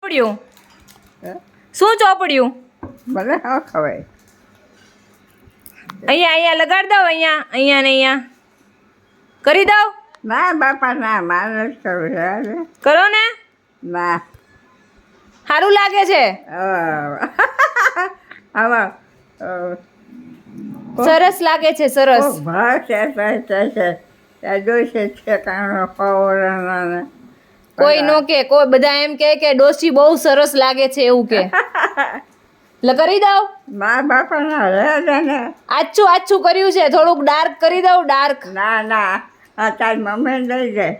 ચોપડ્યું શું ચોપડ્યું મને હા ખવાય અહીંયા લગાડ દઉં અહીંયા ને અહીંયા કરી દઉં ના બાપા ના મારે નથી કરવું છે કરો ને ના સારું લાગે છે આવા સરસ લાગે છે સરસ ભાવ છે ત્યાં જોઈશે છે કારણો પવન કોઈ નો કે કોઈ બધા એમ કે ડોસી બહુ સરસ લાગે છે એવું કે કરી દઉં મા બાપા ના રહે ને આછું કર્યું છે થોડુંક ડાર્ક કરી દઉં ડાર્ક ના ના આ તારી મમ્મી લઈ જાય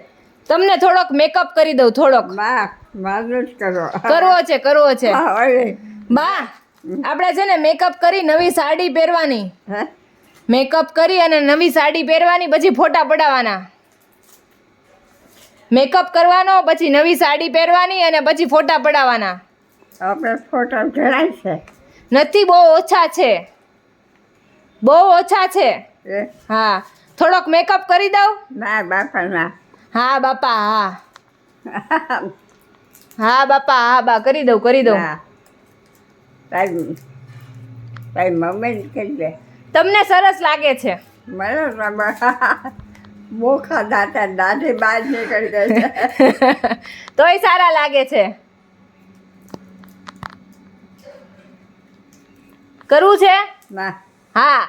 તમને થોડોક મેકઅપ કરી દઉં થોડોક મારું જ કરવો છે હવે બા આપણે છે ને મેકઅપ કરી નવી સાડી પહેરવાની હે મેકઅપ કરી અને નવી સાડી પહેરવાની પછી ફોટા પડાવવાના મેકઅપ કરવાનો પછી નવી સાડી પહેરવાની અને પછી ફોટા પડાવવાના આપણે ફોટા જણાય છે નથી બહુ ઓછા છે એ હા થોડોક મેકઅપ કરી દઉં ના બાપા ના હા બાપા હા બાપા હા બા કરી દઉં ના. તારી મમ્મી કહી દે તમને સરસ લાગે છે મને મોખા દાતા દાદી બહાર નીકળી ગઈ છે તોય સારા લાગે છે કરવું છે ના હા